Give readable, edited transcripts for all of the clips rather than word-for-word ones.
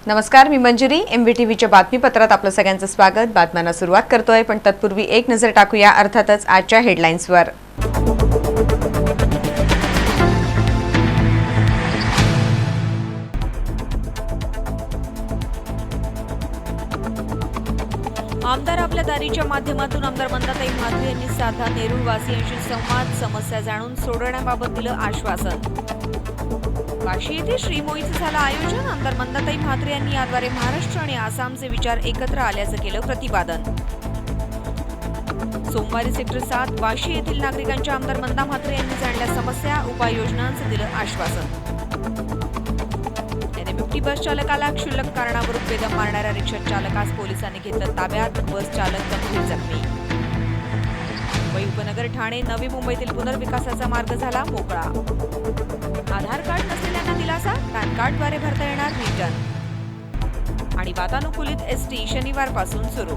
नमस्कार, मी मंजुरी. MVTVच्या बातमीपत्रात आपलं सगळ्यांचं स्वागत. बातम्यांना सुरुवात करतोय, पण तत्पूर्वी एक नजर टाकूया अर्थातच आजच्या हेडलाईन्सवर. आमदार आपल्या दारीच्या माध्यमातून आमदार मंदाताई म्हात्रे यांनी साधा नेरूळवासियांशी संवाद, समस्या जाणून सोडवण्याबाबत दिलं आश्वासन. वाशी येथे श्रीमोईचं झालं आयोजन. आमदार मंदाताई म्हात्रे यांनी याद्वारे महाराष्ट्र आणि आसामचे विचार एकत्र आल्याचं केलं प्रतिपादन. सोमवारी सेक्टर 7 वाशी येथील नागरिकांच्या आमदार मंदा म्हात्रे यांनी जाणल्या समस्या, उपाययोजनांचं दिलं आश्वासन. NMFT बस चालकाला क्षुल्लक कारणावरून बेदम मारणाऱ्या रिक्षा चालकास पोलिसांनी घेतलं ताब्यात. बस चालक गंभीर जखमी. मुंबई उपनगर ठाणे नवी मुंबईतील पुनर्विकासाचा मार्ग झाला मोकळा. आधार कार्ड नसलेल्यांना दिलासा, पॅन कार्डद्वारे भरता येणार रिटर्न. आणि वातानुकूलित ST शनिवारपासून सुरू.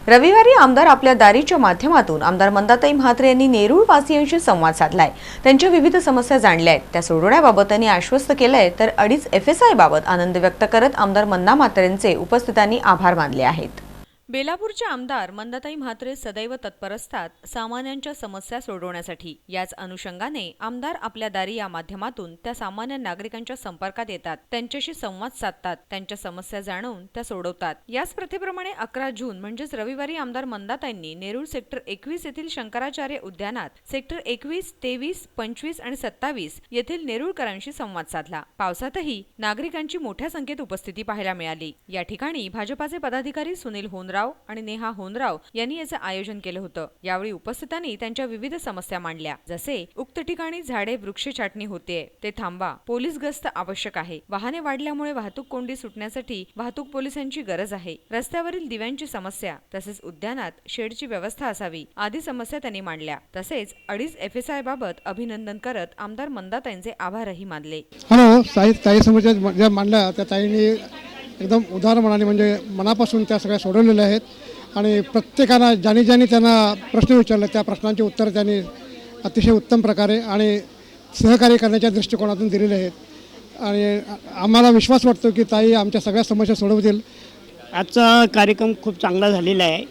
रविवारी आमदार आपल्या दारीच्या माध्यमातून आमदार मंदाताई म्हात्रे यांनी नेरूळवासियांशी संवाद साधलाय. त्यांच्या विविध समस्या जाणल्या आहेत, त्या सोडवण्याबाबत त्यांनी आश्वस्त केलंय. तर 2.5 FSI बाबत आनंद व्यक्त करत आमदार मंदा म्हात्रेंचे उपस्थितांनी आभार मानले आहेत. बेलापूरचे आमदार मंदाताई म्हात्रे सदैव तत्पर असतात सामान्यांच्या समस्या सोडवण्यासाठी. याच अनुषंगाने आमदार आपल्या दारी या माध्यमातून त्या सामान्य नागरिकांच्या संपर्कात येतात, त्यांच्याशी संवाद साधतात, त्यांच्या समस्या जाणून त्या सोडवतात. याच प्रथेप्रमाणे 11 जून म्हणजेच रविवारी आमदार मंदाताईंनी नेरूळ सेक्टर 21 येथील शंकराचार्य उद्यानात सेक्टर 21, 23, 25 आणि 27 येथील नेरूळकरांशी संवाद साधला. पावसातही नागरिकांची मोठ्या संख्येत उपस्थिती पाहायला मिळाली. या ठिकाणी भाजपाचे पदाधिकारी सुनील होनराव आणि नेहा होनराव यांनी याचे आयोजन केलं होतं. यावेळी उपस्थितांनी त्यांच्या विविध समस्या मांडल्या, जसे उक्त ठिकाणी झाडे वृक्ष छाटणी होते ते थांबवा, पोलीस गस्त आवश्यक आहे, वाहने वाढल्यामुळे वाहतूक कोंडी सुटण्यासाठी वाहतूक पोलिसांची गरज आहे, रस्त्यावरील दिव्यांची समस्या, तसेच उद्यानात शेडची व्यवस्था असावी आदी समस्या त्यांनी मांडल्या. तसेच 2.5 FSI बाबत अभिनंदन करत आमदार मंदाताईंचे आभारही मानले. काही समस्या ज्या मांडल्या त्या ताईंनी एकदम उदारपणाने म्हणजे मनापासून त्या सगळ्या सोडवलेल्या आहेत. आणि प्रत्येकानं ज्यांनी त्यांना प्रश्न विचारले त्या प्रश्नांची उत्तर त्यांनी अतिशय उत्तम प्रकारे आणि सहकार्य करण्याच्या दृष्टिकोनातून दिलेले आहेत. आणि आम्हाला विश्वास वाटतो की ताई आमच्या सगळ्या समस्या सोडवतील. आजचा कार्यक्रम खूप चांगला झालेला आहे.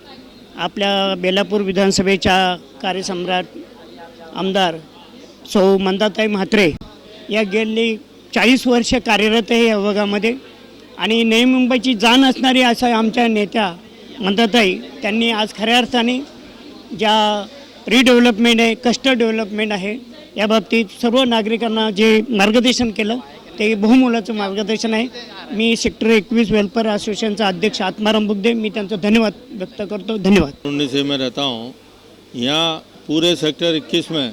आपल्या बेलापूर विधानसभेच्या कार्यसम्राट आमदार सौ मंदाताई म्हात्रे या गेली 40 वर्ष कार्यरत आहे या विभागामध्ये. आणि नवी मुंबईची जाण असणारी असं आमच्या नेत्या मंदाताई त्यांनी आज खऱ्या अर्थाने ज्या रिडेव्हलपमेंट आहे, कस्टर डेव्हलपमेंट आहे, या बाबतीत सर्व नागरिकांना जे मार्गदर्शन केलं ते बहुमोलाचं मार्गदर्शन आहे. मी सेक्टर 21 वेलफेयर असोसिएशनचा अध्यक्ष आत्माराम बुद्धे मी त्यांचा धन्यवाद व्यक्त करतो. धन्यवाद. 19 से मैं रहता हूँ यहाँ पूरे सेक्टर 21 में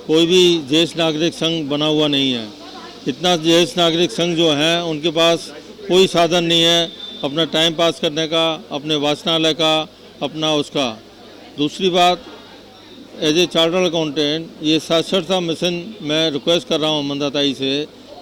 कोई भी ज्येष्ठ नागरिक संघ बना हुआ नहीं है. इतना ज्येष्ठ नागरिक संघ जो है उनके पास कोई साधन नहीं है अपना टाइम पास करने का, अपने वाचनालय का, अपना उसका. दूसरी बात, एज ए चार्टर्ड अकाउंटेंट ये साक्षरता मिशन मैं रिक्वेस्ट कर रहा हूँ मंदाताई से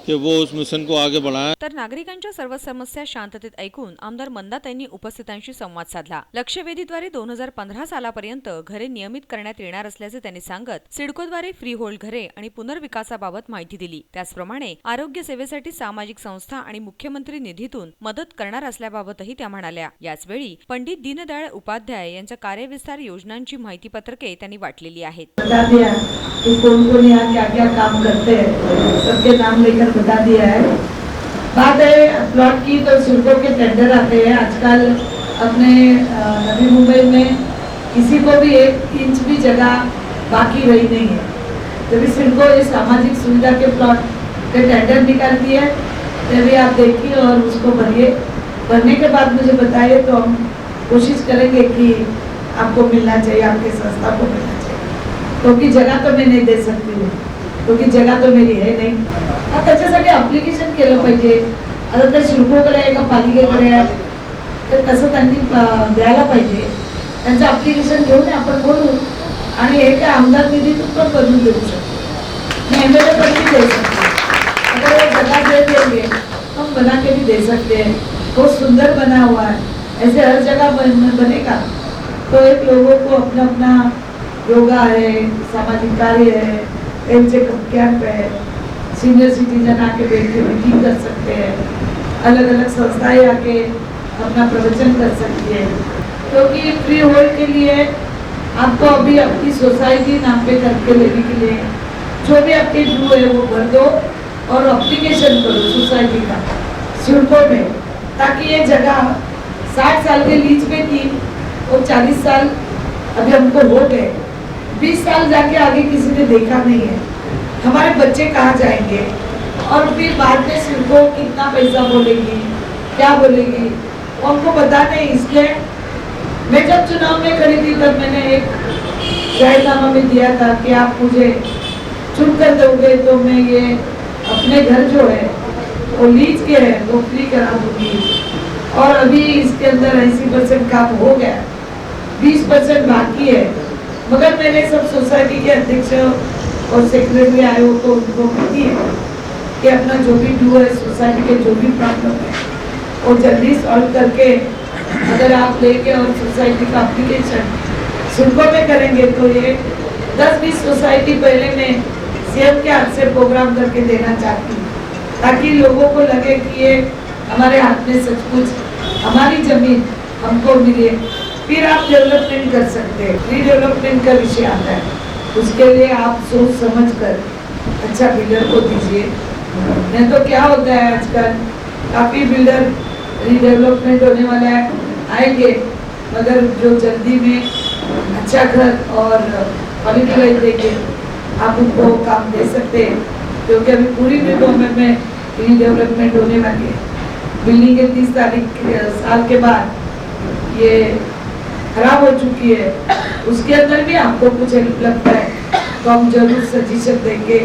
कि वो उस मिशन को आगे बढ़ाएं. तर नागरिकांच्या सर्व समस्या शांततेत ऐकून आमदार मंदाताईंनी उपस्थितांशी संवाद साधला. लक्षवेधीद्वारे 2015 सालापर्यंत घरे नियमित करण्यात येणार असल्याचे त्यांनी सांगत सिडकोद्वारे फ्री होल्ड घरे आणि पुनर्विकासाबाबत माहिती दिली. त्याचप्रमाणे आरोग्य सेवेसाठी सामाजिक संस्था आणि मुख्यमंत्री निधीतून मदत करणार असल्याबाबतही त्या म्हणाल्या. याचवेळी पंडित दीनदयाळ उपाध्याय यांच्या कार्यविस्तार योजनांची माहिती पत्रके त्यांनी वाटलेली आहेत. बता दिया है. बात है प्लॉट की तो सिडको के टेंडर आते हैं आजकल अपने नवी मुंबई में किसी को भी 1 इंच भी जगह बाकी रही नहीं है. जब सिडको इस सामाजिक सुविधा के प्लॉट के टेंडर निकालती है तभी आप देखिए और उसको भरिए. भरने के बाद मुझे बताइए तो हम कोशिश करेंगे कि आपको मिलना चाहिए, आपके संस्था को मिलना चाहिए. क्योंकि जगह तो मैं नहीं दे सकती हूँ क्योंकि जगह तो मेरी है नाही. त्याच्यासाठी ॲप्लिकेशन केलं पाहिजे. आता ते सिडकोकडे आहे का पालिकेकडे आहे तर तसं त्यांनी द्यायला पाहिजे. त्यांचं ॲप्लिकेशन घेऊन आपण बोलू आणि हे काय आमदार निधीतून पण बनवून देऊ शकतो. मैं MLA पण भी दे सकते अगर वो जगह दे देंगे हम बना के भी दे सकते हैं. बहुत सुंदर बना हुआ है. ऐसे हर जगह बनेगा तो एक लोगों को अपना अपना योगा है, सामाजिक कार्य है, कैंप है, सीनियर सिटीजन आके बैठ के मीटिंग कर सकते हैं, अलग अलग संस्थाएं आके अपना प्रवचन कर सकती है। क्योंकि फ्री होल्ड के लिए आपको अभी अपनी सोसाइटी नाम पे करके लेने के लिए जो भी आपके ड्यू है वो भर दो और एप्लीकेशन करो सोसाइटी का सिडको में, ताकि ये जगह 60 साल के लीज में थी और 40 साल अभी हमको हो गए, 20 साल जाके आगे किसी ने देखा नहीं है, हमारे बच्चे कहाँ जाएंगे और फिर बाद में सिडको कितना पैसा बोलेगी, क्या बोलेगी, वो हमको पता नहीं। इसलिए मैं जब चुनाव में खड़ी थी तब मैंने एक जाहिरनामा में दिया था कि आप मुझे चुन कर दोगे तो मैं ये अपने घर जो है वो लीज के है वो फ्री करा दूंगी। और अभी इसके अंदर 80% काम हो गया, 20% बाकी है, मगर मैंने सब सोसाइटी के अध्यक्ष और सेक्रेटरी आयोग को उनको कहती है कि अपना जो भी ड्यू है सोसाइटी के जो भी प्रॉब्लम है वो जल्दी सॉल्व करके अगर आप लेके और सोसाइटी का एप्लीकेशन सिडको में करेंगे तो ये 10-20 सोसाइटी पहले मैं सीएम के हाथ से प्रोग्राम करके देना चाहती हूँ, ताकि लोगों को लगे कि ये हमारे हाथ में सचमुच हमारी जमीन हमको मिले, फिर आप डेवलपमेंट कर सकते हैं। रीडेवलपमेंट का विषय आता है, उसके लिए आप सोच समझ कर अच्छा बिल्डर को दीजिए। नहीं तो क्या होता है आजकल काफ़ी बिल्डर रीडेवलपमेंट होने वाला है आएंगे, मगर जो जल्दी में अच्छा घर और क्वालिटी लाइफ देंगे आप उनको काम दे सकते हैं। क्योंकि अभी पूरी गवर्नमेंट में रीडेवलपमेंट होने वाली है, बिल्डिंग के 30 साल के बाद ये खराब हो चुकी है, उसके अंदर भी आपको कुछ हेल्प लगता है तो हम जरूर सजेशन देंगे।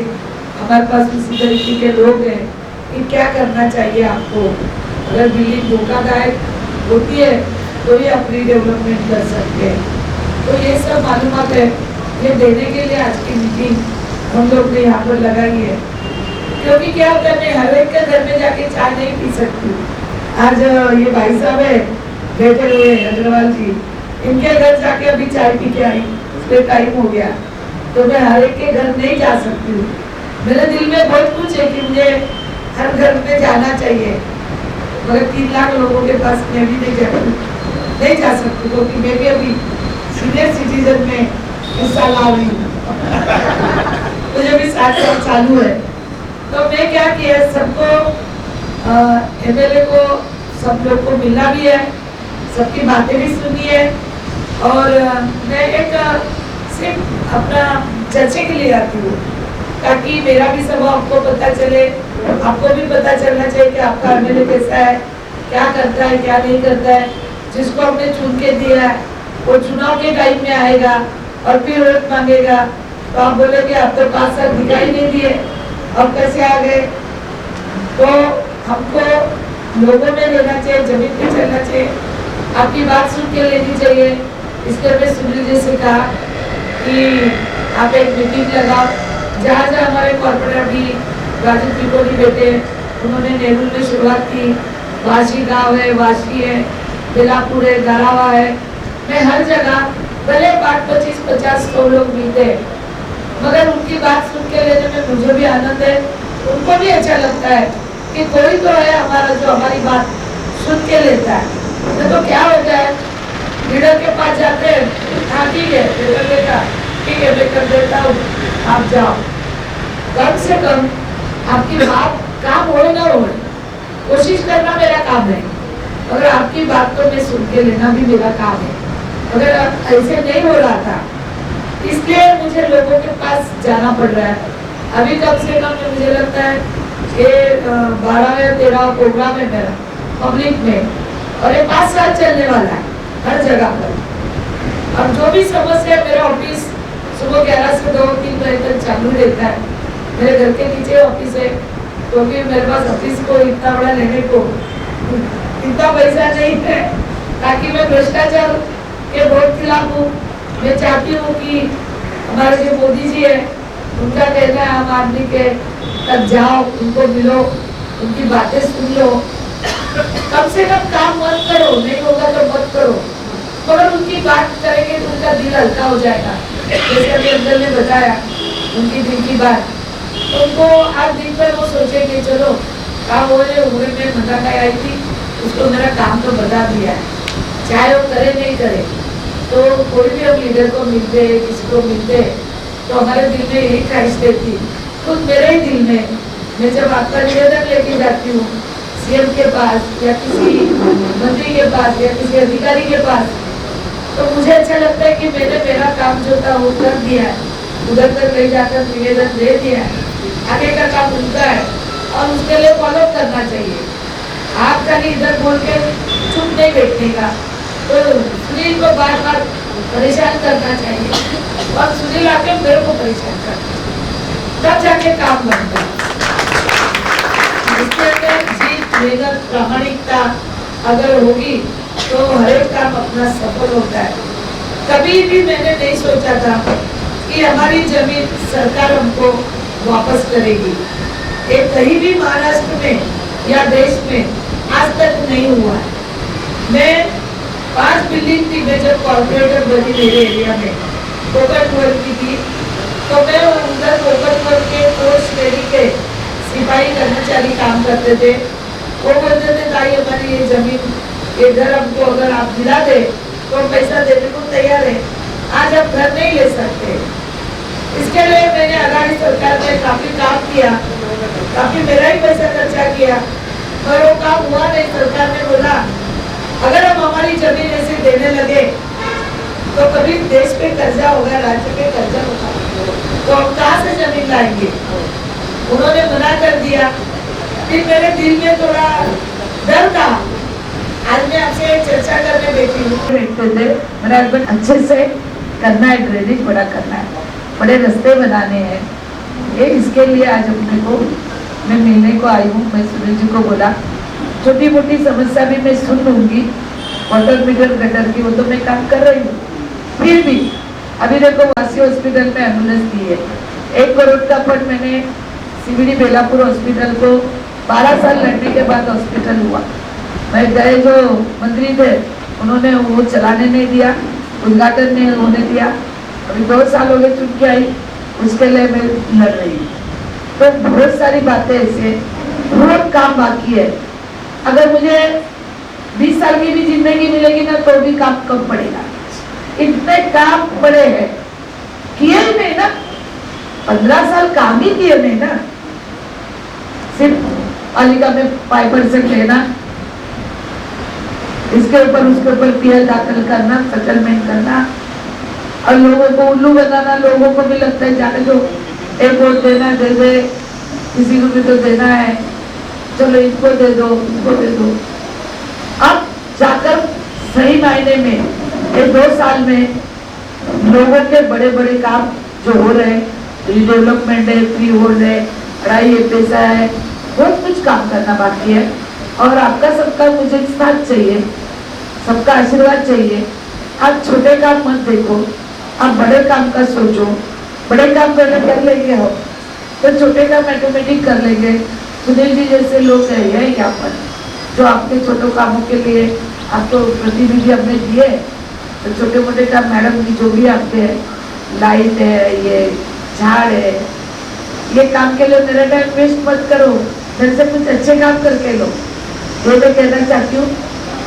हमारे पास उसी तरीके के लोग हैं कि क्या करना चाहिए आपको, अगर बिल्डिंग धोखादायक होती है तो ये आप रीडेवलपमेंट कर सकते हैं। तो ये सब मालूमात है, ये देने के लिए आज की मीटिंग हम लोग ने यहाँ पर लगाई है। क्योंकि क्या होता है, मैं हर एक के घर में जाके चाय नहीं पी सकती। आज ये भाई साहब है बैठे हुए अग्रवाल जी, इनके घर जाके अभी चाय पी के आई, उसके टाइम हो गया, तो मैं हर एक के घर नहीं जा सकती हूँ। मेरे दिल में बहुत कुछ है कि मुझे हर घर में जाना चाहिए, मगर 3 लाख लोगों के पास मैं भी नहीं जा सकती, क्योंकि मैं भी अभी सीनियर सिटीजन में हिस्सा ला रही हूँ। मुझे भी 60 साल चालू है, तो मैं क्या किया, सबको एमएलए को सब लोग को मिलना भी है, सबकी बातें भी सुनी है, और मैं एक सिर्फ अपना चर्चे के लिए आती हूँ, ताकि मेरा भी स्वभाव आपको पता चले, आपको भी पता चलना चाहिए कि आपका एमएलए कैसा है, क्या करता है क्या नहीं करता है। जिसको हमने चुन के दिया है वो चुनाव के टाइम में आएगा और फिर वोट मांगेगा, तो आप बोलेंगे आप तो 5 साल दिखाई नहीं दिए, अब कैसे आ गए। तो हमको लोगों में लेना चाहिए, जमीन पे चलना चाहिए, आपकी बात सुन के लेनी चाहिए। इसलिए मैं सुनील जी से कहा कि आप एक मीटिंग लगाओ, जहाँ जहाँ हमारे कॉर्पोरेटर भी राजू त्रिकोणी बेटे, उन्होंने नेहरू में शुरुआत की, वाशी गांव है, वाशी है, बेलापुर है, गारावा है, मैं हर जगह भले 25-50-100 लोग मिलते हैं, मगर उनकी बात सुन के लेने में मुझे भी आनंद है, उनको भी अच्छा लगता है कि कोई तो है हमारा जो हमारी बात सुन के लेता है। तो क्या होता है, लीडर के पास जाते हैं, हाँ ठीक है पेपर देता, ठीक है मैं कर देता हूँ, आप जाओ। कम से कम आपकी बात काम हो ना हो, कोशिश करना मेरा काम है, अगर आपकी बात को मैं सुन के लेना भी मेरा काम है। अगर ऐसे नहीं हो रहा था, इसलिए मुझे लोगों के पास जाना पड़ रहा है। अभी कम से कम मुझे लगता है कि 12 या 13 प्रोग्राम है मेरा पब्लिक में, और ये 5 साल चलने वाला है हर जगह पर। और जो भी समस्या है, मेरा ऑफिस सुबह 11 से 2-3 बजे तक चालू रहता है। मेरे घर के नीचे ऑफिस है, क्योंकि मेरे पास ऑफिस को इतना बड़ा लेने को इतना पैसा नहीं है, ताकि मैं भ्रष्टाचार के बहुत खिलाफ हूँ। मैं चाहती हूँ कि हमारे जो मोदी जी है, उनका कहना है आम आदमी के तक जाओ, उनको मिलो, उनकी बातें सुन लो, कम से कम काम मत करो, नहीं होगा तो मत करो, मगर उनकी बात करेंगे तो उनका दिल हल्का हो जाएगा। जैसे अभी अंकल ने बताया उनकी दिल की बात, तो उनको आज दिन भर वो सोचेंगे चलो काम हो रहे उम्र में मजा का आई थी, उसको मेरा काम तो बता दिया है, चाहे वो करे नहीं करे। तो कोई भी हम लीडर को मिलते किसी को मिलते तो हमारे दिल में यही ख्वाहिश रहती, खुद मेरे ही दिल में मैं जब आपका निवेदन लेके जाती हूँ सीएम के पास या किसी मंत्री के पास या किसी अधिकारी के पास, तो मुझे अच्छा लगता है कि मैंने मेरा काम जो था वो कर दिया है, उधर तक ले जाकर निवेदन दे दिया है, आगे का काम उनका है और उसके लिए फॉलो करना चाहिए। आप खाली इधर बोल के चुप नहीं बैठने का, तो सुनील को बार बार परेशान करना चाहिए और सुनील आके मेरे को परेशान करना चाहिए, तब जाके काम बनता है। इसके अंदर जीत मेहनत प्रामाणिकता अगर होगी तो हर एक काम अपना सफल होता है। कभी भी मैंने नहीं सोचा था कि हमारी जमीन सरकार हमको वापस करेगी, ये कहीं भी महाराष्ट्र में या देश में आज तक नहीं हुआ है। मैं 5 बिल्डिंग थी, मैं जब कॉर्पोरेटर बनी मेरे एरिया में कोकट वर्ग की थी, तो मैं उधर कोकट वर्ग के कोर्स लेडी के सिपाही कर्मचारी काम करते थे। वो बोलते थे ताई हमारी ये जमीन ये घर हमको अगर आप दिला दे तो हम पैसा देने को तैयार है, आज आप घर नहीं ले सकते। इसके लिए मैंने अगाड़ी सरकार में काफी काम किया, काफी मेरा ही पैसा खर्चा किया, पर वो काम हुआ नहीं। सरकार ने बोला अगर हम हमारी जमीन ऐसे देने लगे तो कभी देश पे कर्जा होगा, राज्य पे कर्जा होगा, तो हम कहाँ से जमीन लाएंगे। उन्होंने मना कर दिया। फिर मेरे दिल में थोड़ा डर था। आज मैं आपसे चर्चा करने बैठी हूँ। बैठते थे मेरा हस्बैंड अच्छे से करना है, ड्रेनेज बड़ा करना है, बड़े रास्ते बनाने हैं, ये इसके लिए आज अपने को मैं मिलने को आई हूँ। मैं सुनील जी को बोला छोटी मोटी समस्या भी मैं सुन लूंगी, वाटर मीटर गटर की वो तो मैं काम कर रही हूँ। फिर भी अभी देखो वासी हॉस्पिटल में एम्बुलेंस दी है, 1 करोड़ का फंड मैंने सीबीडी बेलापुर हॉस्पिटल को 12 साल लड़ने के बाद हॉस्पिटल हुआ। मैं गए जो मंत्री थे उन्होंने वो चलाने नहीं दिया, उद्घाटन नहीं होने दिया। अभी 2 साल हो गए चुन के आई, उसके लिए मैं लड़ रही हूँ। तो बहुत सारी बातें ऐसे, बहुत काम बाकी है। अगर मुझे 20 साल की भी जिंदगी मिलेगी ना तो भी काम कम पड़ेगा, इतने काम पड़े हैं, किए ही नहीं ना, 15 साल काम ही किए नहीं ना। सिर्फ पालिका में 5% लेना, इसके ऊपर उसके ऊपर पीएल दाखिल करना, सेटलमेंट करना और लोगों को उल्लू बनाना। लोगों को भी लगता है जाने दो, एक वोट देना दे दे, किसी को भी तो देना है, चलो इनको दे दो उनको दे दो। अब जाकर सही मायने में ये 2 साल में लोगों के बड़े बड़े काम जो हो रहे हैं, रिडेवलपमेंट है, फ्री होल्ड है, पढ़ाई है, पैसा है, बहुत कुछ काम करना बाकी है। और आपका सबका मुझे साथ चाहिए, सबका आशीर्वाद चाहिए। आप छोटे काम मत देखो, आप बड़े काम का सोचो। बड़े काम कर लेंगे हो तो छोटे काम ऑटोमेटिक कर लेंगे। सुनील जी जैसे लोग है यहाँ पर जो आपके छोटे कामों के लिए आपको प्रतिनिधि हमने दिए, तो छोटे मोटे काम मैडम की जो भी आपके है, लाइट है, ये झाड़ है, ये काम के लिए मेरा टाइम वेस्ट मत करो, मेरे से कुछ अच्छे काम करके लो, ये मैं कहना चाहती हूँ।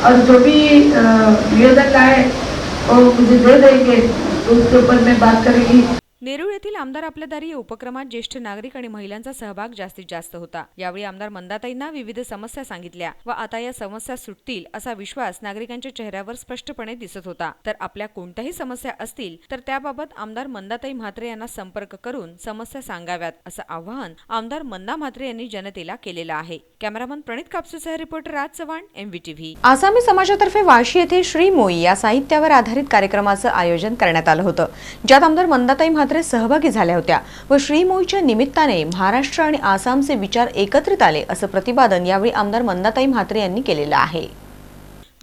और जो भी निवेदन लाए वो मुझे दे देंगे तो उसके ऊपर मैं बात करेंगी। नेरूळ येथील आमदार आपल्या दारी या उपक्रमात ज्येष्ठ नागरिक आणि महिलांचा सहभाग जास्तीत जास्त होता। यावेळी आमदार मंदाताईंना विविध समस्या सांगितल्या व आता या समस्या सुटतील असा विश्वास नागरिकांच्या चेहऱ्यावर स्पष्टपणे दिसत होता। तर आपल्या कोणत्याही समस्या असतील तर त्याबाबत आमदार मंदाताई म्हात्रे यांना संपर्क करून समस्या सांगाव्यात असं आवाहन आमदार मंदा म्हात्रे यांनी जनतेला केलेलं आहे। कॅमेरामन प्रणित कापसेसह रिपोर्टर राज चव्हाण, MVTV। आसामी समाजातर्फे वाशी येथे श्री मोई या साहित्यावर आधारित कार्यक्रमाचं आयोजन करण्यात आलं होतं, ज्यात आमदार मंदाताई म्हात्रे सहभागी झाल्या होत्या व श्री मोईच्या निमित्ताने महाराष्ट्र आणि आसामचे विचार एकत्रित आले असं प्रतिपादन यावेळी आमदार मंदाताई म्हात्रे यांनी केलेलं आहे।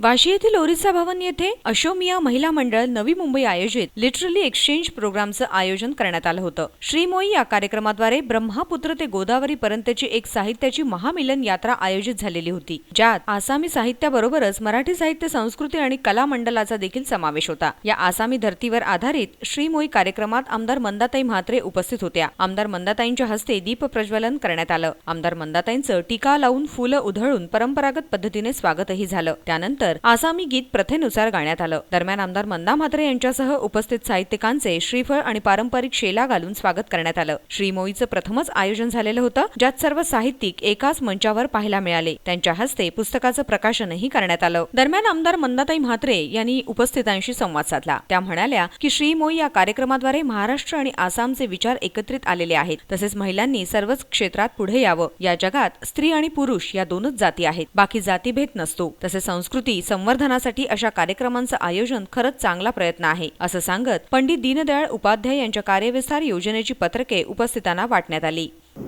वाशी येथील ओरिसा भवन येथे अशोमिया महिला मंडळ नवी मुंबई आयोजित लिटरली एक्सचेंज प्रोग्रामचं आयोजन करण्यात आलं होतं. श्रीमोई या कार्यक्रमाद्वारे ब्रह्मपुत्र ते गोदावरी पर्यंतची एक साहित्याची महामिलन यात्रा आयोजित झालेली होती, ज्यात आसामी साहित्याबरोबरच मराठी साहित्य, संस्कृती आणि कला मंडलाचा देखील समावेश होता. या आसामी धर्तीवर आधारित श्रीमोई कार्यक्रमात आमदार मंदाताई म्हात्रे उपस्थित होत्या. आमदार मंदाताईंच्या हस्ते दीप प्रज्वलन करण्यात आलं. आमदार मंदाताईंचं टीका लावून फुलं उधळून परंपरागत पद्धतीने स्वागतही झालं. त्यानंतर आसामी गीत प्रथेनुसार गाण्यात आलं. दरम्यान आमदार मंदा म्हात्रे यांच्यासह उपस्थित साहित्यिकांचे श्रीफळ आणि पारंपरिक शेला घालून स्वागत करण्यात आलं. श्रीमोईचं प्रथमच आयोजन झालेलं होतं, ज्यात सर्व साहित्यिक एकाच मंचावर पाहायला मिळाले. त्यांच्या हस्ते पुस्तकाचं प्रकाशनही करण्यात आलं. दरम्यान आमदार मंदाताई म्हात्रे यांनी उपस्थितांशी संवाद साधला. त्या म्हणाल्या की श्रीमोई या कार्यक्रमाद्वारे महाराष्ट्र आणि आसामचे विचार एकत्रित आलेले आहेत. तसेच महिलांनी सर्वच क्षेत्रात पुढे यावं. या जगात स्त्री आणि पुरुष या दोनच जाती आहेत, बाकी जातीभेद नसतो. तसेच संस्कृती संवर्धनासाठी अशा कार्यक्रमांचं आयोजन खरंच चांगला प्रयत्न आहे, असं सांगत पंडित दीनदयाळ उपाध्याय यांच्या कार्यविस्तार योजनेची पत्रके उपस्थितांना वाटण्यात आली.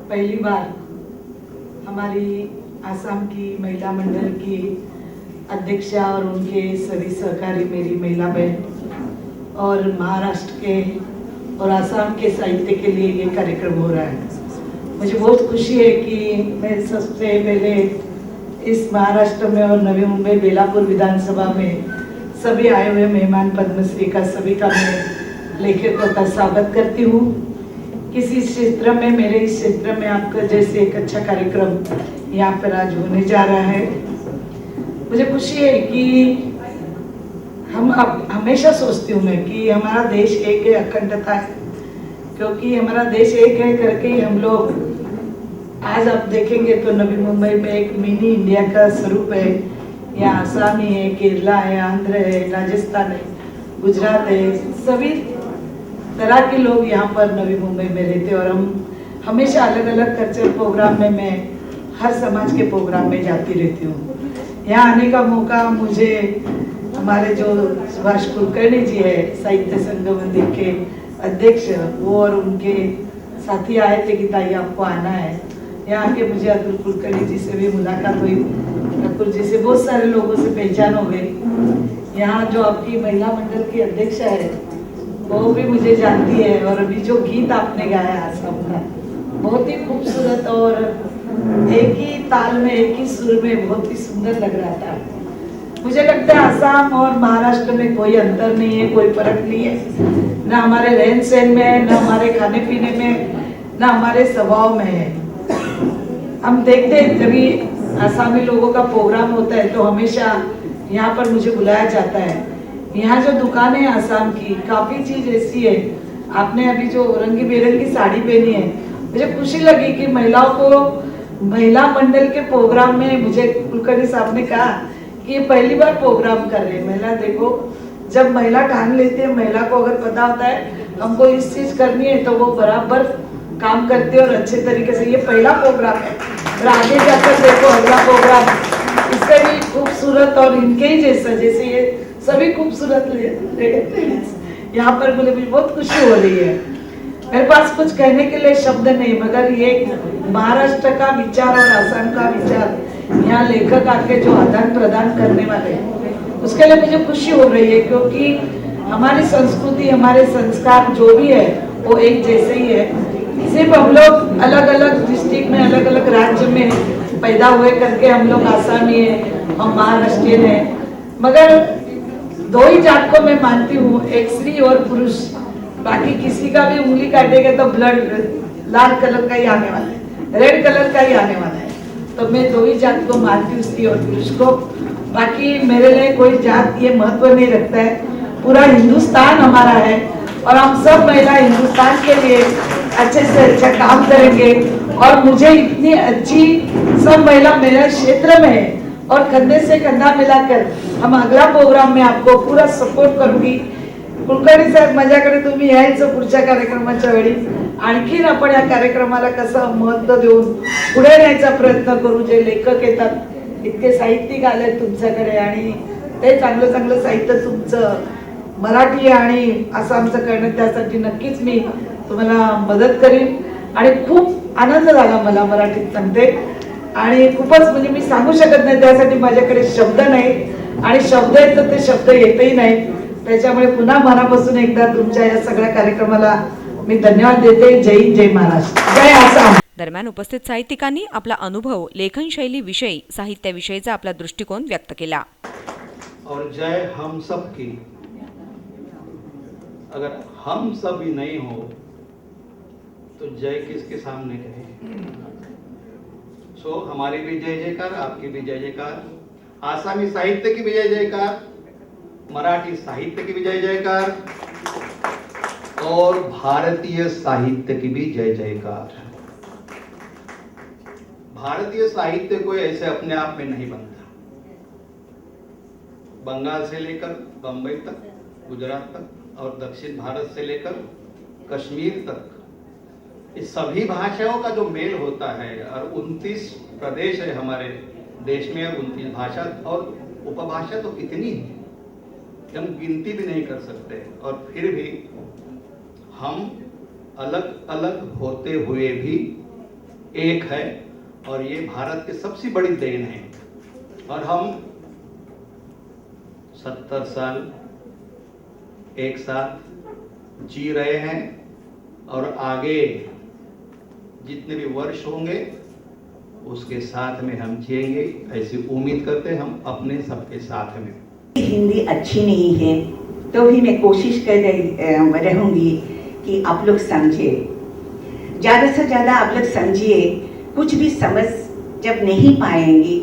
पहली बार हमारी आसाम की महिला मंडल की अध्यक्षा और उनके सभी सहकारी मेरी महिला बहन और महाराष्ट्र के और आसाम के साहित्य के लिए ये कार्यक्रम हो रहा है. मुझे बहुत खुशी है कि मैं सबसे पहले इस महाराष्ट्र में और नवी मुंबई बेलापुर विधानसभा में सभी आए हुए मेहमान पद्मश्री का सभी का मैं लेखकों का स्वागत करती हूँ. किसी क्षेत्र में, मेरे इस क्षेत्र में आपका जैसे एक अच्छा कार्यक्रम यहाँ पर आज होने जा रहा है. मुझे खुशी है कि हम अब हमेशा सोचती हूँ मैं कि हमारा देश एक है, अखंडता है, क्योंकि हमारा देश एक है करके ही हम लोग आज आप देखेंगे तो नवी मुंबई में एक मिनी इंडिया का स्वरूप है. यहाँ आसामी है, केरला है, आंध्र है, राजस्थान है, गुजरात है, सभी तरह के लोग यहाँ पर नवी मुंबई में रहते हैं. और हम हमेशा अलग अलग कल्चरल प्रोग्राम में मैं हर समाज के प्रोग्राम में जाती रहती हूँ. यहाँ आने का मौका मुझे हमारे जो सुभाष कुलकर्णी जी है, साहित्य संघ मंदिर के अध्यक्ष, वो और उनके साथी आए थे कि ताई आपको आना है. यहाँ के मुझे अतुल कुलकर्णी जी से भी मुलाकात हुई, ठाकुर जी से, बहुत सारे लोगों से पहचान हो गई. यहाँ जो आपकी महिला मंडल की अध्यक्ष है वो भी मुझे जानती है. और अभी जो गीत आपने गाया आसाम का बहुत ही खूबसूरत और एक ही ताल में, एक ही सुर में बहुत ही सुंदर लग रहा था. मुझे लगता है आसाम और महाराष्ट्र में कोई अंतर नहीं है, कोई फर्क नहीं है, ना हमारे रहन सहन में है, ना हमारे खाने पीने में, ना हमारे स्वभाव में है. हम देखते हैं जब भी आसामी लोगों का प्रोग्राम होता है तो हमेशा यहाँ पर मुझे बुलाया जाता है. यहाँ जो दुकानें हैं आसाम की, काफ़ी चीज़ ऐसी है. आपने अभी जो रंगी बेरंगी साड़ी पहनी है, मुझे खुशी लगी कि महिलाओं को महिला मंडल के प्रोग्राम में, मुझे कुलकर्णी साहब ने कहा कि ये पहली बार प्रोग्राम कर रहे हैं. महिला देखो, जब महिला ठान लेती है, महिला को अगर पता होता है हमको इस चीज़ करनी है तो वो बराबर काम करते और अच्छे तरीके से. ये पहला प्रोग्राम है और आगे जाकर देखो अगला प्रोग्राम इससे भी खूबसूरत और इनके ही जैसा, जैसे ये सभी खूबसूरत यहाँ पर मुझे भी बहुत खुशी हो रही है. मेरे पास कुछ कहने के लिए शब्द नहीं, मगर ये महाराष्ट्र का विचार और आसाम का विचार यहाँ लेखक आके जो आदान प्रदान करने वाले हैं उसके लिए मुझे खुशी हो रही है, क्योंकि हमारी संस्कृति, हमारे संस्कार जो भी है वो एक जैसे ही है. सिर्फ हम लोग अलग अलग डिस्ट्रिक्ट में, अलग अलग राज्य में पैदा हुए करके हम लोग आसामी हैं, हम महाराष्ट्रियन हैं, मगर दो ही जात को मैं मानती हूँ, एक स्त्री और पुरुष. बाकी किसी का भी उंगली काटेगा तो ब्लड लाल कलर का ही आने वाला है, रेड कलर का ही आने वाला है. तो मैं दो ही जात को मानती हूँ, स्त्री और पुरुष को. बाकी मेरे लिए कोई जात ये महत्व नहीं रखता है. पूरा हिंदुस्तान हमारा है और हम सब महिला हिंदुस्तान के लिए अच्छे से अच्छा काम करेंगे. और मुझे इतनी अच्छी सब महिला मेरे क्षेत्र में है और कंधे से कंधा मिलाकर हम अगला प्रोग्राम में आपको पूरा सपोर्ट करूंगी. कुलकर्णी साहेब, माझ्याकडे तुम्ही यायचं पुढच्या कार्यक्रमाच्या वेळी. आणखीन आपण या कार्यक्रमाला कसं महत्त्व देऊन पुढे न्यायचा प्रयत्न करू. जे लेखक येतात, इतके साहित्यिक आले तुमच्याकडे आणि ते चांगलं चांगलं साहित्य तुमचं मराठी आणि आसामचं करणं, त्यासाठी नक्कीच मी तुम्हाला मदत करीन. आणि खूप आनंद झाला मला, मराठीत सांगते, आणि खूपच म्हणजे मी सांगू शकत नाही, त्यासाठी माझ्याकडे शब्द नाही. आणि शब्द आहेत तर ते शब्द येतही नाहीत. त्याच्यामुळे पुन्हा मनापासून एकदा तुमच्या या सगळ्या कार्यक्रमाला मी धन्यवाद देते. जय हिंद, जय महाराष्ट्र, जय आसाम. दरम्यान उपस्थित साहित्यिकांनी आपला अनुभव, लेखनशैलीविषयी, साहित्याविषयीचा आपला दृष्टिकोन व्यक्त केला. और जय हम सब की. अगर हम सब ही नहीं हो तो जय किसके सामने कहे. सो हमारी भी जय जयकार, आपकी भी जय जयकार, आसामी साहित्य की भी जय जयकार, मराठी साहित्य की भी जय जयकार और भारतीय साहित्य की भी जय जयकार. भारतीय साहित्य कोई ऐसे अपने आप में नहीं बनता. बंगाल से लेकर बंबई तक, गुजरात तक और दक्षिण भारत से लेकर कश्मीर तक, इस सभी भाषाओं का जो मेल होता है, और 29 प्रदेश है हमारे देश में, और 29 भाषा और उपभाषा तो कितनी है कि हम गिनती भी नहीं कर सकते. और फिर भी हम अलग अलग होते हुए भी एक है, और ये भारत की सबसे बड़ी देन है. और हम 70 साल एक साथ जी रहे हैं, और आगे जितने भी वर्ष होंगे उसके साथ में हम जिएंगे, ऐसी उम्मीद करते हैं हम अपने सबके साथ में. हिंदी अच्छी नहीं है तो भी मैं कोशिश कर रहूँगी कि आप लोग समझे, ज़्यादा से ज़्यादा आप लोग समझिए. कुछ भी समझ जब नहीं पाएंगी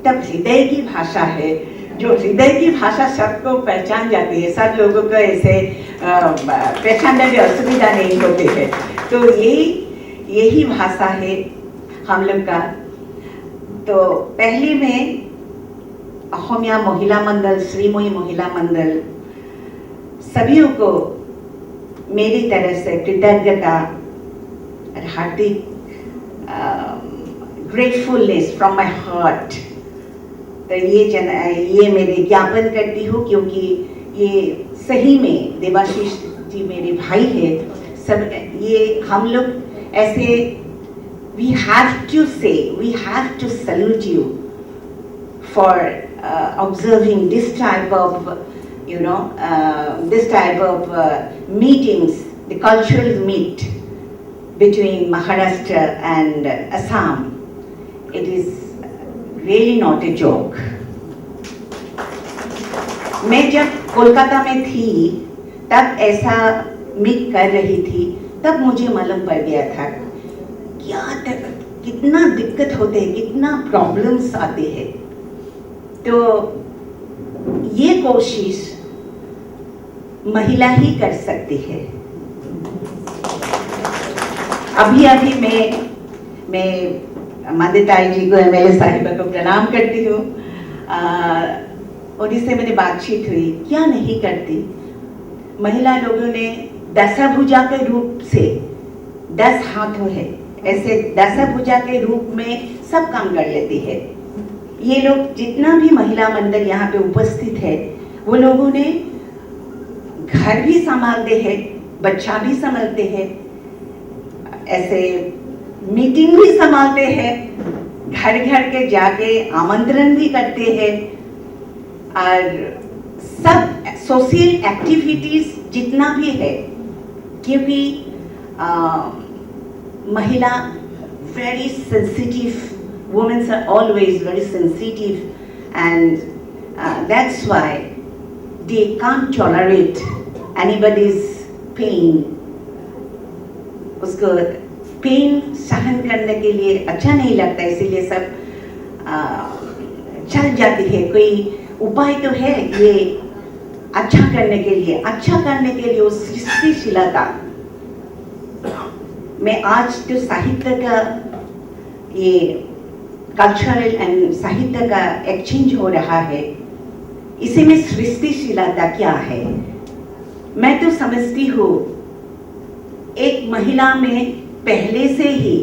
तब हृदय की भाषा है, जो हृदय की भाषा सबको पहचान जाती है, सब लोगों को ऐसे पहचानने में असुविधा नहीं होती है. तो यही भाषा है हम लोग का. तो पहले में अहोमिया महिला मंडल, श्रीमयी महिला मंडल सभी को मेरी तरफ से कृतज्ञता और हार्दिक ग्रेटफुलनेस फ्रॉम माय हार्ट. तो ये मेरे ज्ञापन करती हूँ, क्योंकि ये सही में देवाशीष जी मेरे भाई है. सब ये हम लोग ऐसे we have to say, we have to salute you for observing this type of, this type of meetings, the cultural meet between Maharashtra and Assam. It is really not a joke. मैं जब कोलकाता में थी तब ऐसा meet कर रही थी, तब मुझे मालूम पड़ गया था क्या कितना दिक्कत होते हैं, कितना प्रॉब्लम्स आते हैं. तो ये कोशिश महिला ही कर सकती है. अभी मैं मादिताई जी को, एमएलए साहिबा को प्रणाम करती हूँ. और इससे मेरी बातचीत हुई, क्या नहीं करती. महिला लोगों ने दशभुजा के रूप से 10 हाथों है, ऐसे दशभुजा के रूप में सब काम कर लेती है. ये लोग जितना भी महिला मंडल यहाँ पे उपस्थित है, वो लोगों ने घर भी संभालते हैं, बच्चा भी संभालते हैं, ऐसे मीटिंग भी संभालते हैं, घर घर के जाके आमंत्रण भी करते हैं, और सब सोशल एक्टिविटीज जितना भी है. क्योंकि महिला very sensitive, women are always very sensitive, and that's why they can't tolerate anybody's pain. उसको पेन सहन करने के लिए अच्छा नहीं लगता, इसीलिए सब चल जाती है. कोई उपाय तो है ये अच्छा करने के लिए वो सृष्टिशीलता. मैं आज जो साहित्य का ये कल्चरल एंड साहित्य का एक्सचेंज हो रहा है, इसी में सृष्टिशीलता क्या है. मैं तो समझती हूँ एक महिला में पहले से ही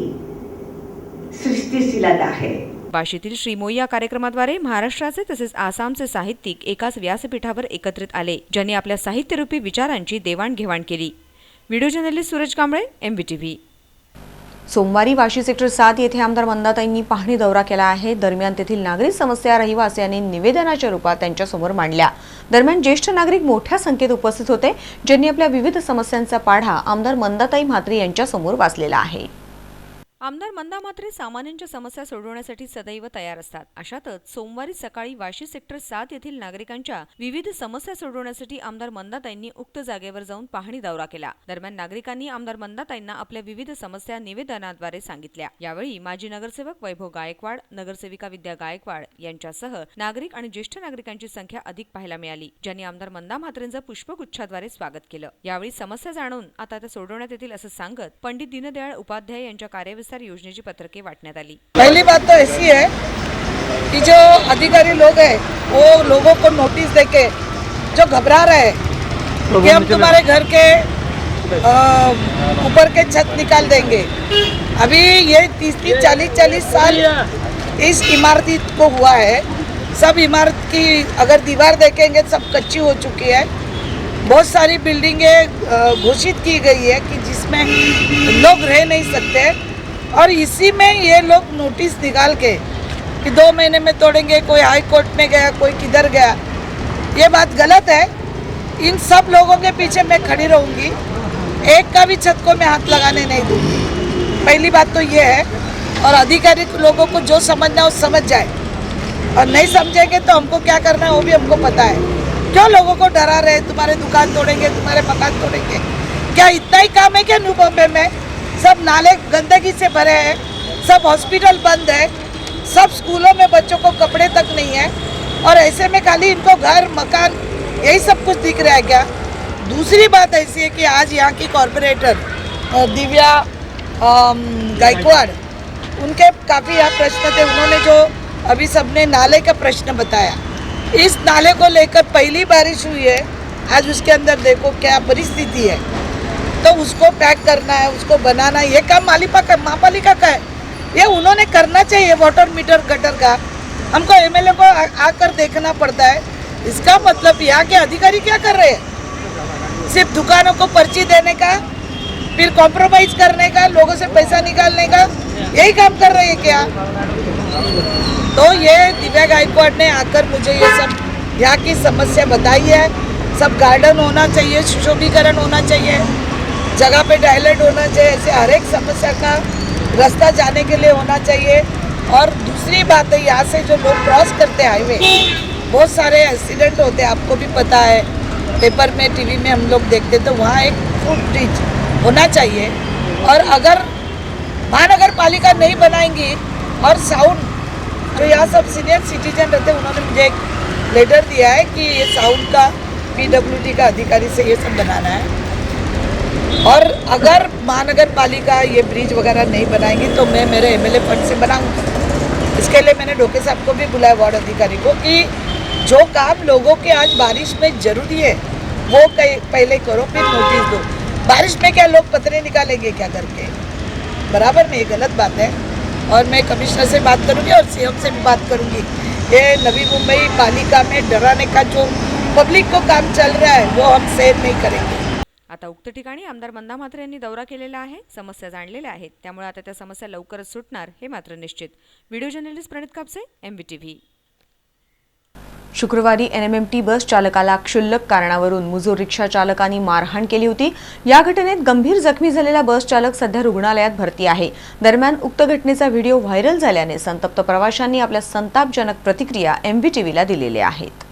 सृष्टिशीलता है. वाशीतील श्रीमोई या कार्यक्रमाद्वारे महाराष्ट्राचे तसेच आसामचे साहित्यिक एकाच व्यासपीठावर एकत्रित आले, ज्यांनी आपल्या साहित्यरूपी विचारांची देवाणघेवाण केली. व्हिडिओ जर्नलिस्ट सूरज कांबळे, MVTV. सोमवारी वाशी सेक्टर 7 येथे आमदार मंदाताईंनी पाहणी दौरा केला आहे. दरम्यान तेथील नागरिक समस्या रहिवासियांनी निवेदनाच्या रूपात त्यांच्यासमोर मांडल्या. दरम्यान ज्येष्ठ नागरिक मोठ्या संख्येत उपस्थित होते, ज्यांनी आपल्या विविध समस्यांचा पाढा आमदार मंदाताई म्हात्रे यांच्यासमोर वाचलेला आहे. आमदार मंदा म्हात्रे सामान्यांच्या समस्या सोडवण्यासाठी सदैव तयार असतात. अशातच सोमवारी सकाळी वाशी सेक्टर 7 येथील नागरिकांच्या विविध समस्या सोडवण्यासाठी आमदार मंदाताईंनी उक्त जागेवर जाऊन पाहणी दौरा केला. दरम्यान नागरिकांनी आमदार मंदाताईंना आपल्या विविध समस्या निवेदनाद्वारे सांगितल्या. यावेळी माजी नगरसेवक वैभव गायकवाड, नगरसेविका विद्या गायकवाड यांच्यासह नागरिक आणि ज्येष्ठ नागरिकांची संख्या अधिक पाहायला मिळाली, ज्यांनी आमदार मंदा म्हात्रेंचं पुष्पगुच्छाद्वारे स्वागत केलं. यावेळी समस्या जाणून आता त्या सोडवण्यात येतील असं सांगत पंडित दीनदयाळ उपाध्याय यांच्या कार्यविस्तार योजनेची पत्रके वाटण्यात आली. पहली बात तो ऐसी है कि जो अधिकारी लोग हैं वो लोगों को नोटिस देके जो घबरा रहे हैं कि हम तुम्हारे घर के ऊपर के छत निकाल देंगे. अभी ये 30-40 साल इस इमारत को हुआ है. सब इमारत की अगर दीवार देखेंगे सब कच्ची हो चुकी है. बहुत सारी बिल्डिंगें घोषित की गई है कि जिसमें लोग रह नहीं सकते, और इसी में ये लोग नोटिस निकाल के कि 2 महीने में तोड़ेंगे. कोई हाई कोर्ट में गया, कोई किधर गया. ये बात गलत है. इन सब लोगों के पीछे मैं खड़ी रहूँगी. एक का भी छत को मैं हाथ लगाने नहीं दूँगी. पहली बात तो ये है. और अधिकारी लोगों को जो समझना है वो समझ जाए, और नहीं समझेंगे तो हमको क्या करना है वो भी हमको पता है. क्यों लोगों को डरा रहे, तुम्हारे दुकान तोड़ेंगे, तुम्हारे मकान तोड़ेंगे? क्या इतना ही काम है क्या न्यू बॉम्बे में? सब नाले गंदगी से भरे हैं, सब हॉस्पिटल बंद है, सब स्कूलों में बच्चों को कपड़े तक नहीं है, और ऐसे में खाली इनको घर मकान यही सब कुछ दिख रहा है क्या? दूसरी बात ऐसी है कि आज यहाँ की कॉरपोरेटर दिव्या गायकवाड़, उनके काफ़ी यहाँ प्रश्न थे. उन्होंने जो अभी सबने नाले का प्रश्न बताया, इस नाले को लेकर पहली बारिश हुई है, आज उसके अंदर देखो क्या परिस्थिति है. तो उसको पैक करना है, उसको बनाना है, ये काम महापालिका का है. ये उन्होंने करना चाहिए. वाटर मीटर गटर का हमको एमएलए को आकर देखना पड़ता है. इसका मतलब यहाँ के अधिकारी क्या कर रहे हैं? सिर्फ दुकानों को पर्ची देने का, फिर कॉम्प्रोमाइज करने का, लोगों से पैसा निकालने का, यही काम कर रहे हैं क्या? तो ये दिव्या गायकवाड़ ने आकर मुझे ये सब यहाँ की समस्या बताई है. सब गार्डन होना चाहिए, सुशोभीकरण होना चाहिए, जगह पे टॉयलेट होना चाहिए, ऐसे हर एक समस्या का रास्ता जाने के लिए होना चाहिए. और दूसरी बात है, यहाँ से जो लोग क्रॉस करते हैं हाईवे, बहुत सारे एक्सीडेंट होते हैं, आपको भी पता है, पेपर में टीवी में हम लोग देखते. तो वहाँ एक फुट ब्रिज होना चाहिए. और अगर महानगर पालिका नहीं बनाएंगी, और साउंड जो यहाँ सब सीनियर सिटीजन रहते हैं, उन्होंने मुझे एक लेटर दिया है कि ये साउंड का PWD का अधिकारी से ये सब बनाना है. और अगर महानगर पालिका ये ब्रिज वगैरह नहीं बनाएंगी तो मैं मेरे एमएलए फंड से बनाऊंगी. इसके लिए मैंने ढोके साहब को भी बुलाया, वार्ड अधिकारी को, कि जो काम लोगों के आज बारिश में जरूरी है वो पहले करो, फिर नोटिस दो. बारिश में क्या लोग पतरे निकालेंगे क्या करके? बराबर नहीं, गलत बात है. और मैं कमिश्नर से बात करूंगी और CM से भी बात करूंगी. ये नवी मुंबई पालिका में डराने का जो पब्लिक को काम चल रहा है वो हम सहन नहीं करेंगे. आता उक्त ठिकाणी आमदार मंदा म्हात्रे यांनी दौरा केलेला आहे. समस्या जाणलेल्या आहेत, त्यामुळे आता त्या समस्या लवकरच सुटणार हे मात्र निश्चित. Video journalist Pranit Kapse, MVTV. शुक्रवारी NMMT बस चालकाला क्षुल्लक कारणावरून मुजोर रिक्षा चालकांनी मारहाण केली होती. या घटनेत गंभीर जखमी झालेला बस चालक सध्या रुग्णालयात भरती आहे. दरम्यान उक्त घटनेचा व्हिडिओ व्हायरल झाल्याने संतप्त प्रवाशांनी आपल्या संतापजनक प्रतिक्रिया MVTVला दिलेल्या आहेत.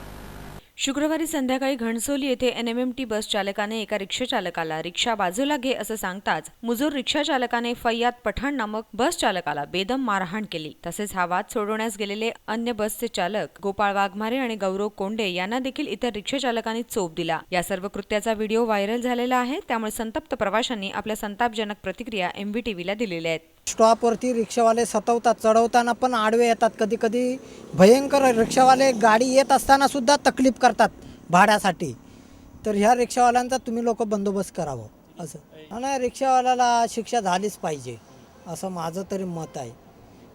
शुक्रवारी संध्याकाळी घणसोली येथे NMMT बस चालकाने एका रिक्षा चालकाला रिक्षा बाजूला घे असं सांगताच मुजोर रिक्षा चालकाने फैयाद पठाण नामक बस चालकाला बेदम मारहाण केली. तसेच हा वाद सोडवण्यास गेलेले अन्य बसचे चालक गोपाळ वाघमारे आणि गौरव कोंडे यांना देखील इतर रिक्षा चालकांनी चोप दिला. या सर्व कृत्याचा व्हिडिओ व्हायरल झालेला आहे, त्यामुळे संतप्त प्रवाशांनी आपल्या संतापजनक प्रतिक्रिया MVTVला दिलेल्या आहेत. स्टॉपवरती रिक्षावाले सतवतात, चढवताना पण आडवे येतात. कधी कधी भयंकर रिक्षावाले गाडी येत असताना सुद्धा तकलीफ करतात भाड्यासाठी. तर ह्या रिक्षावाल्यांचा तुम्ही लोक बंदोबस्त करावं असं. आणि रिक्षावाल्याला शिक्षा झालीच पाहिजे असं माझं तरी मत आहे.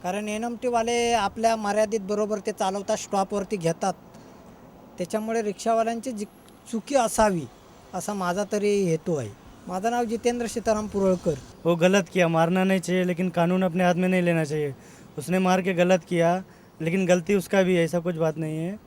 कारण NMTवाले आपल्या मर्यादित बरोबर ते चालवतात, स्टॉपवरती घेतात. त्याच्यामुळे रिक्षावाल्यांची चुकी असावी असा माझा तरी हेतू आहे. माझं नाव जितेंद्र सीताराम पुरळकर. वो गलत किया, मारना नहीं चाहिए, लेकिन कानून अपने हाथ में नहीं लेना चाहिए. उसने मार के गलत किया, लेकिन गलती उसका भी है, ऐसा कुछ बात नहीं है,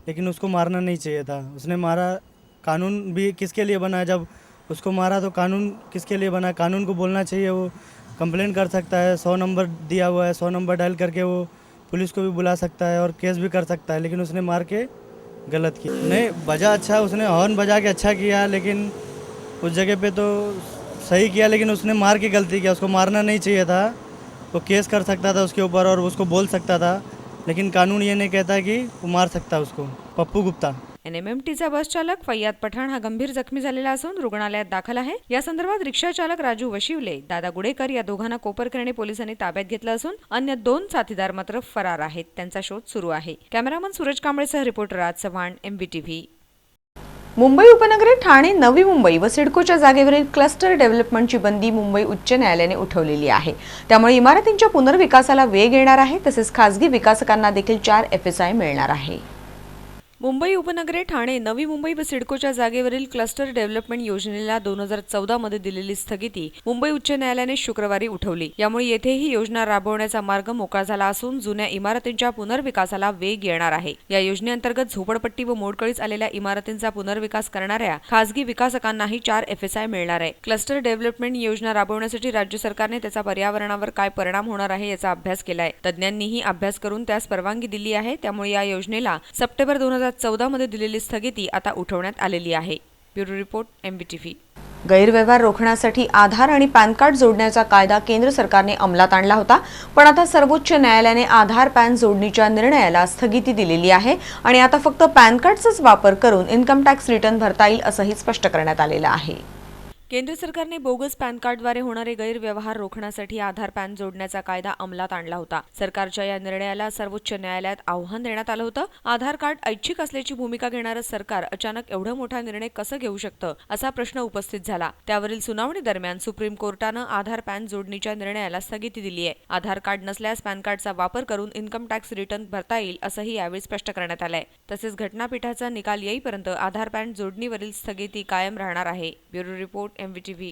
लेकिन उसको मारना नहीं चाहिए था. उसने मारा, कानून भी किसके लिए बना है? जब उसको मारा तो कानून किसके लिए बना? कानून को बोलना चाहिए. वो कंप्लेंट कर सकता है, 100 नंबर दिया हुआ है, 100 नंबर डायल करके वो पुलिस को भी बुला सकता है और केस भी कर सकता है, लेकिन उसने मार के गलत किया. नहीं, बजा अच्छा, उसने हॉर्न बजा के अच्छा किया, लेकिन उस जगह पे तो सही किया, लेकिन उसने मार के गलती किया. उसको मारना नहीं चाहिए था. वो केस कर सकता था उसके ऊपर और उसको बोल सकता था, लेकिन कानून ये नहीं कहता कि वो मार सकता उसको. पप्पू गुप्ता. NMMTचा बस चालक फैयाद पठाण हा गंभीर जखमी झालेला असून रुग्णालयात दाखल आहे. या संदर्भात रिक्षा चालक राजू वशिवले, दादा गुडेकर या दोघांना कोपरखैरणे पोलिसांनी ताब्यात घेतलं असून अन्य 2 साथीदार मात्र फरार आहेत. त्यांचा शोध सुरू आहे. कॅमेरामन सूरज कांबळेसह रिपोर्टर राज चव्हाण, MBTV. मुंबई उपनगरे ठाणे, नवी मुंबई व सिडकोच्या जागेवरील क्लस्टर डेव्हलपमेंटची बंदी मुंबई उच्च न्यायालयाने उठवलेली आहे. त्यामुळे इमारतींच्या पुनर्विकासाला वेग येणार आहे. तसेच खासगी विकासकांना देखील 4 FSI मिळणार आहे. मुंबई उपनगरे ठाणे, नवी मुंबई व सिडकोच्या जागेवरील क्लस्टर डेव्हलपमेंट योजनेला 2014 मध्ये दिलेली स्थगिती मुंबई उच्च न्यायालयाने शुक्रवारी उठवली. यामुळे येथे ही योजना राबवण्याचा मार्ग मोकळा झाला असून जुन्या इमारतींच्या पुनर्विकासाला वेग येणार आहे. या योजनेअंतर्गत झोपडपट्टी व मोडकळीस आलेल्या इमारतींचा पुनर्विकास करणाऱ्या खासगी विकासकांनाही 4 FSI मिळणार आहे. क्लस्टर डेव्हलपमेंट योजना राबवण्यासाठी राज्य सरकारने त्याचा पर्यावरणावर काय परिणाम होणार आहे याचा अभ्यास केलाय. तज्ज्ञांनीही अभ्यास करून त्यास परवानगी दिली आहे. त्यामुळे या योजनेला सप्टेंबर 2014 मध्ये दिलेली स्थगिती आता उठवण्यात आलेली आहे. Bureau report, MBTV. गैरव्यवहार रोखण्यासाठी आधार आणि पॅन कार्ड जोडण्याचा कायदा केंद्र सरकारने अंमलात आणला होता, पण आता सर्वोच्च न्यायालयाने आधार पॅन जोडणीच्या निर्णयाला स्थगिती दिलेली आहे आणि आता फक्त पॅन कार्डचाच वापर करून इन्कम टॅक्स रिटर्न भरता येईल असंही स्पष्ट करण्यात आलेलं आहे. केंद्र सरकारने बोगस पॅन कार्डद्वारे होणारे गैरव्यवहार रोखण्यासाठी आधार पॅन जोडण्याचा कायदा अंमलात आणला होता. सरकारच्या या निर्णयाला सर्वोच्च न्यायालयात आव्हान देण्यात आलं होतं. आधार कार्ड ऐच्छिक असल्याची भूमिका घेणारं सरकार अचानक एवढा मोठा निर्णय कसं घेऊ शकतं असा प्रश्न उपस्थित झाला. त्यावरील सुनावणी दरम्यान सुप्रीम कोर्टानं आधार पॅन जोडणीच्या निर्णयाला स्थगिती दिली आहे. आधार कार्ड नसल्यास पॅन कार्डचा वापर करून इन्कम टॅक्स रिटर्न भरता येईल असंही यावेळी स्पष्ट करण्यात आलंय. तसेच घटनापीठाचा निकाल येईपर्यंत आधार पॅन जोडणीवरील स्थगिती कायम राहणार आहे. Bureau report, MBTV.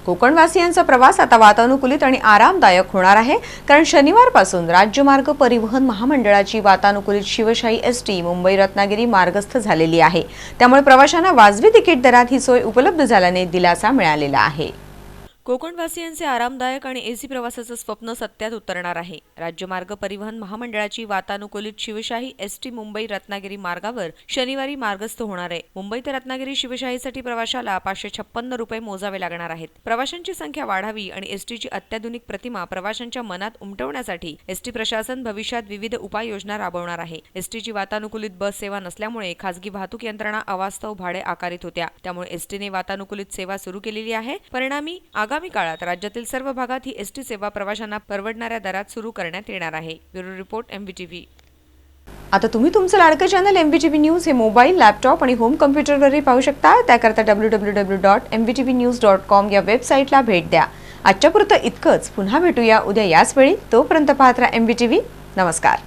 कोकणवासियांचा प्रवास आता वातानुकूलित आणि आरामदायक होणार आहे, कारण शनिवारपासून राज्यमार्ग परिवहन महामंडळाची वातानुकूलित शिवशाही ST मुंबई रत्नागिरी मार्गस्थ झालेली आहे. त्यामुळे प्रवाशांना वाजवी तिकीट दरात ही सोय उपलब्ध झाल्याने दिलासा मिळालेला आहे. कोकणवासियांचे आरामदायक आणि AC प्रवासाचं स्वप्न सत्यात उतरणार आहे. राज्यमार्ग परिवहन महामंडळाची वातानुकूलित शिवशाही ST मुंबई रत्नागिरी मार्गावर शनिवारी मार्गस्थ होणार आहे. मुंबई ते रत्नागिरी शिवशाहीसाठी प्रवाशाला 556 रुपये मोजावे लागणार आहेत. प्रवाशांची संख्या वाढावी आणि STची अत्याधुनिक प्रतिमा प्रवाशांच्या मनात उमटवण्यासाठी ST प्रशासन भविष्यात विविध उपाययोजना राबवणार आहे. STची वातानुकूलित बस सेवा नसल्यामुळे खासगी वाहतूक यंत्रणा अवास्तव भाडे आकारित होत्या. त्यामुळे STने वातानुकूलित सेवा सुरू केलेली आहे. परिणामी आगामी काळात राज्यातील सर्व भागात ही ST सेवा प्रवाशांना परवडणाऱ्या दरात सुरू करण्यात येणार आहे. Bureau report, MBTV. आता तुम्ही तुमचं लाडकं चॅनल MBTV न्यूज हे मोबाईल, लॅपटॉप आणि होम कॉम्प्युटरवरही पाहू शकता. त्याकरता www.mbtvnews.com या वेबसाईटला भेट द्या. आजच्या पुरतं इतकंच. पुन्हा भेटूया उद्या याच वेळी. तोपर्यंत पाहत राहा MBTV. नमस्कार.